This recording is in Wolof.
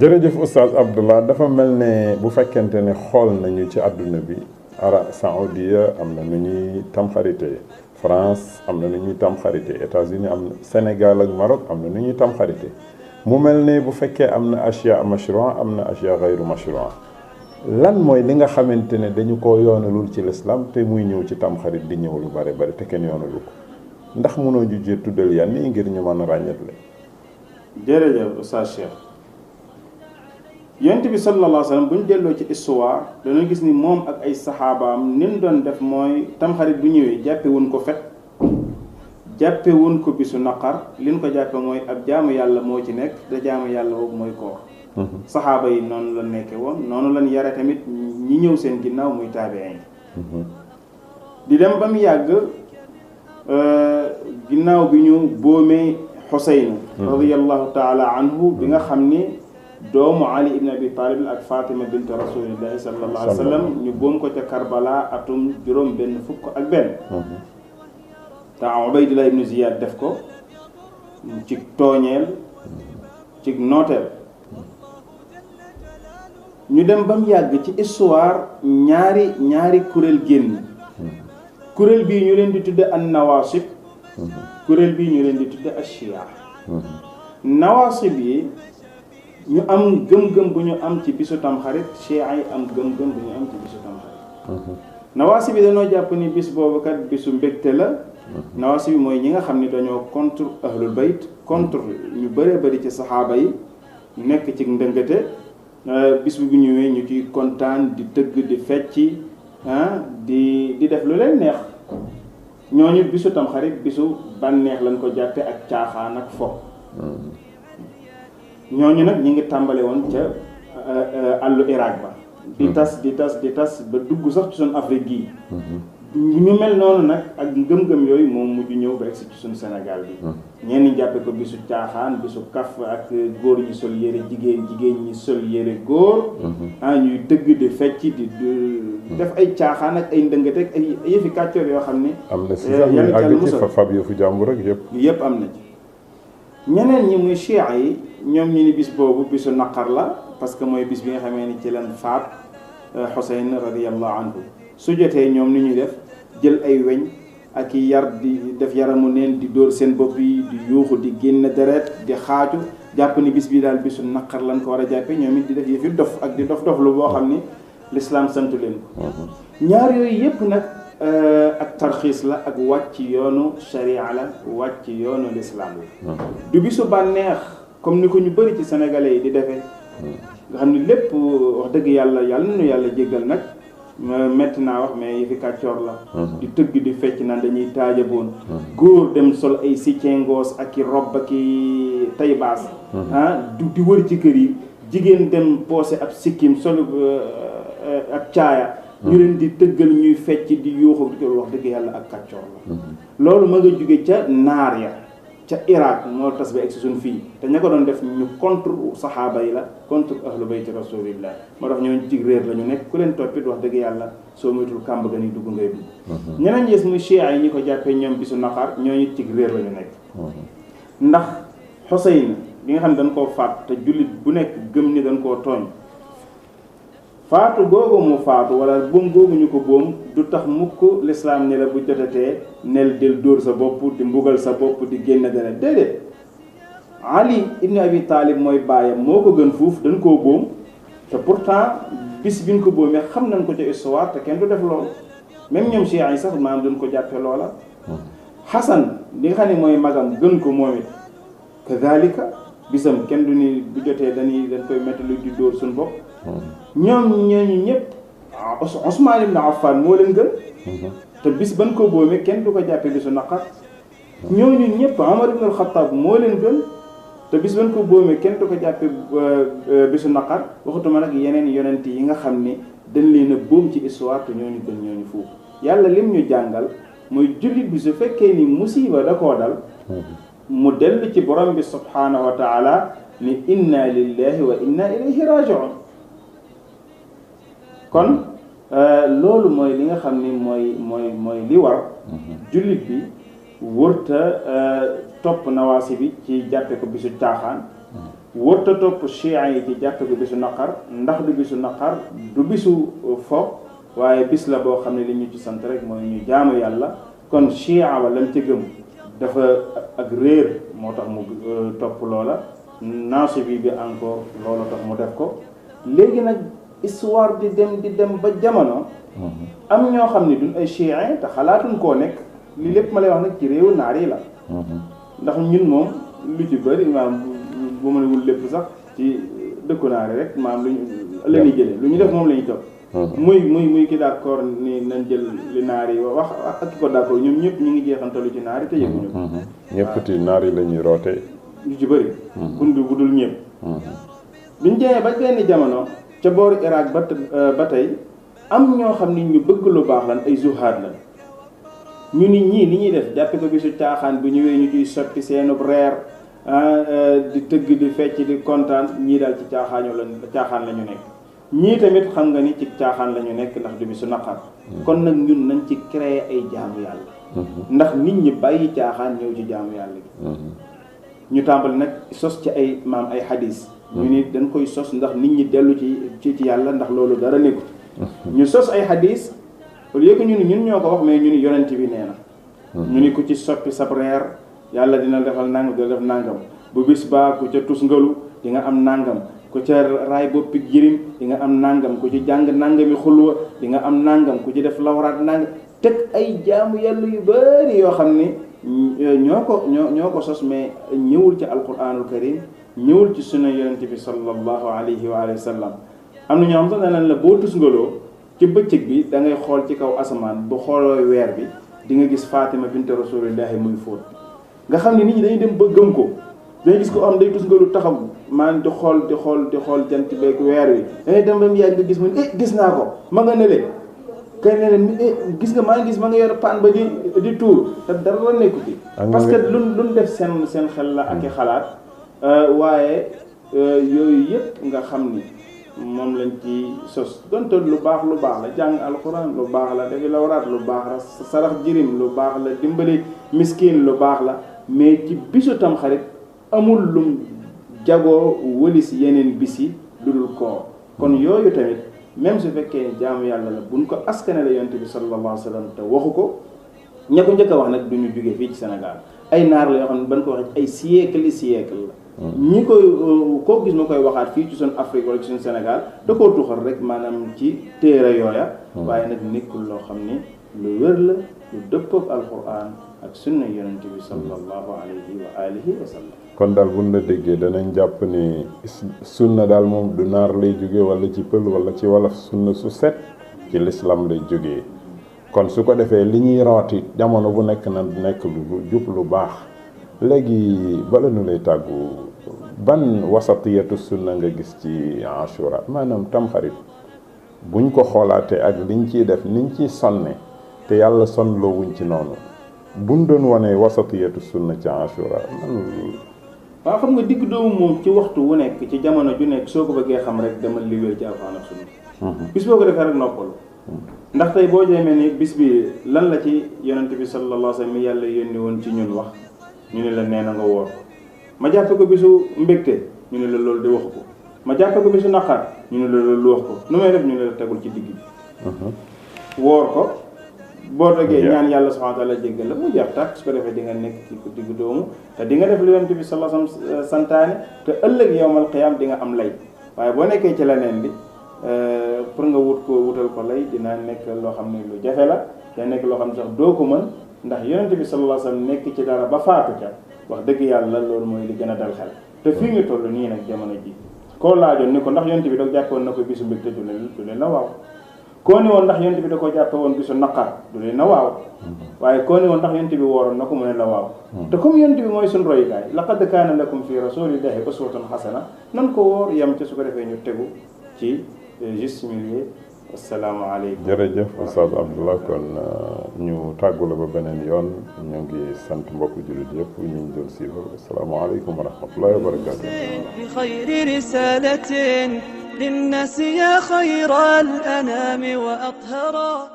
jërëjëf Oustaz Abdallah dafa mel ne bu fekkente ne xool nañu ci àdduna bi Saoudia am na nu ñuy tamxarite France am na nu ñuy tamxarite États-Unis am na Sénégal ak Maroc am na nu ñuy tamxarite mu mel ne bu fekkee am na ashya mashru'a am na ashya ghayru mashru'a lan mooy li nga xamante ne dañu ko yoonalul ci l'islam te muy ñëw ci tamxarit di ñëw lu bare bare te kenn yoonalu ko ndax mënoo jujjee tuddal yan yi ngir ñu mën a ràññetle. jërëjëf Oustaz Cheikh yonent bi sallallahu alayhi wa sallam bu ñu delloo ci histoire dañoo gis ni moom ak ay saxaabaam ni ñu doon def mooy tamxarit bu ñëwee jàppe wuñ ko fet jàppe wuñ ko bisu naqar liñ ko jàppe mooy ab jaamu yàlla moo ci nekk te jaamu yàlla boobu mooy koor saxaaba yi noonu la nekke woon noonu lañ yare tamit ñi ñëw seen ginnaaw muy taabiin di dem ba mu yàgg ginnaaw bi ñu boomee Xuseyn radiyallahu taala anhu bi nga xam ni doomu Ali ibn Abi Talib ak Fatima bint rasulillahi sallallahu alayhi wa sallam ñu boom ko ca Karbala atum juróom benn fukk ak benn te Ubaydullah ibn Ziyad def ko ci tooñeel ci nooteel ñu dem ba mu yàgg ci histoire ñaari kuréel génn kuréel bii ñu leen di tudde an nawasib kuréel bii ñu leen di tudde ashia nawasib yi ñu am gëm-gëm bu ñu am ci bisu tamxarit chia yi am gëm-gëm bu ñu am ci bisu tamxarit nawasib yi dañoo jàpp ni bis boobu kat bisu mbégte la nawasib yi mooy ñi nga xam ni dañoo contre ahlul bayt contre ñu bëree bëri ci saxaaba yi nekk ci ndëngate bis bi bu ñëwee ñu ciy kontaan di tëgg di fecci di def lu leen neex ñooñu bisu tamxarit bisu bànneex lañ ko jàppe ak caaxaan ak fo ñooñu nag ñi ngi tàmbale woon ca àllu Irak ba di tas ba dugg sax ci suñu Afrique gii ñu mel noonu nag ak ngëm-ngëm yooyu moom mujj ñëw ba egsi ci suñu Sénégal bi ñenn ñi jàppe ko bisu caaxaan bisu kaf ak góor ñi sol yére jigéen ñi sol yére góor ñuy tëgg di fecc di def ay caaxaan ak ay ndëngate ak ay yëfi kàccoor yoo xam ne am na si sax ñu àgg ci fab yëfu jàmbur rek yëpp am na ci ñeneen ñi muy chia yi ñoom ñu ni bis boobu bisu naqar la parce que mooy bis bi nga xamee ni ci leen faat Xuseyn radiyallahu anhu su jotee ñoom ni ñuy def jël ay weñ ak i yar di def yaramu neen di dóor seen bopp yi di yuuxu di génn deret di xaaju jàpp ni bis bi daal bisu naqar lañ ko war a jàppe ñoom it di def yëfi dof ak di dof lu boo xam ni l'islam santu leen ko ñaar yooyu yëpp nag ak tarxiis la ak wàcc yoonu sharia la wàcc yoonu l'islam la du bisu bànneex comme ni ko ñu bëri ci sénégalais yi di defee nga xam ni lépp wax dëgg yàlla nu yàlla jéggal nag metti naa wax mais yi fi kàccoor la di tëgg di fecc naan dañuy taajaboon góor dem sol ay siccengoos ak i robb ak i taybaas di wër ci kër yi jigéen dem poosé ab sikkim sol ak caaya ñu leen di tëggal ñuy fecc di yuuxu di ko wax dëgg yàlla ak kàccoor la loolu ma nga jóge ca naar ya ca Irak moo tas ba egsi suñ fii te ña ko doon def ñu contre saxaaba yi la contre ahlu bayti rasulillah moo tax ñooñu ci réer la ñu nekk ku leen toppit wax dëgg yàlla soo moytul kàmb ga ni dugg ngay dugg ñeneen gis muy chia yi ñi ko jàppee ñoom bisu naqar ñooñu ci réer la ñu nekk ndax Xuseyn bi nga xam ne dañ koo faat te jullit bu nekk gëm ni dañ koo tooñ faatu googu mu faatu wala boom googu ñu ko boom du tax mukk lislaam ni la bu jotatee nel del dóor sa bopp di mbugal sa bopp di génn dana déedéet Ali ibn Abi Talib mooy baayam moo ko gën fuuf dañ koo boom te pourtant bis biñ ko boomee xam nañ ko ca histoire te kenn du def loolu même ñoom chia yi sax maanaam dañ ko jàppe loola Xasan li nga xam ne mooy magam gën ko moom it kadhalika bisam kenn du ni bu jotee dañ koy metti lu di dóor suñu bopp ñoom ñooñu ñëpp Ousmane ibn Affan moo leen gën te bis ban ko boomee kenn du ko jàppee bisu naqar ñooñu ñëpp Omar ibn al-Khattab moo leen gën te bis ban ko boomee kenn du ko jàppee bisu naqar waxutuma nag yeneen yonent yi nga xam ne dañ leen a boom ci histoire te ñooñu gën ñooñu foofu yàlla lim ñu jàngal mooy jullit bi su fekkee ni musiba da koo dal mu dellu ci borom bi subhanahu wa taala ni inna lillahi wa inna ilayhi raji'un kon loolu mooy li nga xam ni mooy li war jullit bi wërta topp nawaasi bi ci jàppe ko bisu caaxaan wërta topp chia yi ci jàpp ko bisu naqar ndax du bisu naqar du bisu fo waaye bis la boo xam ne li ñu ci sant rek mooy ñu jaamu yàlla. kon chia wa lam ci gëm dafa ak réer moo tax mu topp loola naasi bi encore loola tax mu def ko léegi nag histoire di dem ba jamono am ñoo xam ne duñ ay chiites te xalaatuñ koo nekk li lépp ma lay wax nag ci réewu naar yi la ndax ñun moom lu ci bëri maam bu ma newul lépp sax ci dëkku naar yi rek maam luñ la ñuy jëlee lu ñu def moom la ñuy topp muy ki d'accord ni nañ jël li naar yi wax ak ki ko d'accord ñoom ñëpp ñu ngi jeexantalu ci naar yi te yëguñu ko ñëpp ci naar yi la ñuy roote lu ci bëri bu dul ñëpp biñ demee ba benn jamono ca boori Irak ba tey am ñoo xam ni ñu bëgg lu baax lan ay zuhaad lan ñu nit ñii li ñuy def jàppe ko bisu caaxaan bu ñëwee ñu ciy sotti seenub reer di tëgg di fecc di kontaan ñii daal ci caaxaan la ñu nekk ñii tamit xam nga ni ci caaxaan la ñu nekk ndax du bisu naqar kon nag ñun nañ ci créer ay jaamu yàlla ndax nit ñi bàyyi caaxaan ñëw ci jaamu yàlla gi ñu tàmbali nag sos ci ay maam ay xadis ñu ni dañ koy sos ndax nit ñi dellu ci yàlla ndax loolu dara nekkut ñu sos ay xadis au lieu que ñu ni ñun ñoo ko wax mais ñu ni yonent bi nee na ñu ni ku ci soppi sab reer yàlla dina defal nangam dina def nangam bu bis baa ku ca tusngalu di nga am nangam ku ca raay boppi jirim di nga am nangam ku ci jàng nangami xulwa di nga am nangam ku ci def lawraat nangam teg ay jaamu yàlla yu bari yoo xam ni ñoo ko sos mais ñëwul ci alquranul karim ñëwul ci sunna yonent bi sallallahu alayhi wa sallam am na ñoo xam sax danaan la boo tusngaloo ci bëccëg bi da ngay xool ci kaw asamaan bu xooloo weer bi di nga gis Fatima bint rasulillahi muy fóot nga xam ne nit ñi dañuy dem ba gëm ko dañuy gis ko am day tusngalu taxaw maan di xool jant beeg weer wi dangay dem ba mu yàgg nga gis mu ne gis naa ko ma nga nele kay ne gis nga maa ngi gis ma nga yor paan ba di tuur te dara nekku ci parce que luñ def seen xel la ak i xalaat waaye yooyu yëpp nga xam ni moom lañ ci sos donte lu baax la jàng alxuraan lu baax la dafi lawraat lu baax la sarax jirim lu baax la dimbali miskin lu baax la mais ci bisu Tamxarit amul lum jagoo wëlis yeneen bis yi lu dul koor kon yooyu tamit même su fekkee ni jaamu yàlla la buñ ko askanale yonent bi sallallahu alayhi wa sallam te waxu ko ña ko njëkk a wax nag du ñu jógee fii ci Sénégal ay naar la yoo xam ne ban ko waxee ay siècle la ñi koy koo gis ma koy waxaat fii ci suñu Afrique wala ci suñu Sénégal da koo tuxal rek maanaam ci téere yooya waaye nag nekkul loo xam ni lu wér la lu dëppook alquran ak sunna yonent bi sallallahu alayhi wa alihi wa sallam kon daal buñ la déggee danañ jàpp ni sunna daal moom du naar lay jógee wala ci pël wala ci wolof sunna su set ci l'islam lay jógee kon su ko defee li ñuy rooti jamono bu nekk na nekk lu jub lu baax léegi bala nu lay tàggu ban wasatiyatu sunna nga gis ci Ashura maanaam Tamxarit buñ ko xoolaatee ak liñ ciy def niñ ciy sonne te yàlla sonloo wuñ ci noonu buñ doon wane wasatiyatu sunna ci Ashura waaw xam nga digg doomu moom ci waxtu wu nekk ci jamono ju nekk soo ko bëggee xam rek demal li wér ci alxuraan ak sunna bis boo ko defee rek noppalu ndax tey boo demee ni bis bi lan la ci yonent bi sallallahu alayhi wa sallam mi yàlla yónni woon ci ñun wax ñu ne la nee na nga woor ma jàppe ko bisu mbégte ñu ne la loolu di waxu ko ma jàppe ko bisu naqar ñu ne la loolu wax ko nu may def ñu ne la tegul ci digg bi woor ko boo dogee ñaan yàlla subhanahu wa ta'ala jéggal la mu jeex tàkk su ko defee di nga nekk ci digg doomu te di nga def lu yonent bi sallallahu alayhi wasallam santaane te ëllëg yawmal qiyaam di nga am lay waaye boo nekkee ci leneen bi pour nga wutal ko lay dina nekk loo xam ne lu jafe la te nekk loo xam ne sax doo ko mën ndax yonent bi sallallahu alayhi wasallam nekk ci dara ba faatu ca wax dëgg yàlla loolu mooy li gën a dal xel te fii ñu toll nii nag jamono ji koo laajoon ni ko ndax yonent bi da jàppoon na ko bisu mbégte du leen na waaw koo ni woon ndax yonent bi da ko jàppe woon bisu naqar du leen na waaw waaye koo ni woon ndax yonent bi wooroon na ko mu ne la waaw te comme yonent bi mooy suñu royukaay laqad kaana lakum fi rasulillahi uswatun hasana nan ko woor yam ci su ko defee ñu tegu ci juste milieu assalaamu aleykum jërëjëf Oustaz Abdallah kon ñu tàggu la ba beneen yoon ñu ngi sant mbokku jullit yëpp ñu ngi doon suivre assalaamu aleykum wa rahmatullahi wa barakatuh bi khayri risalatin linnas ya khayra al anami wa athara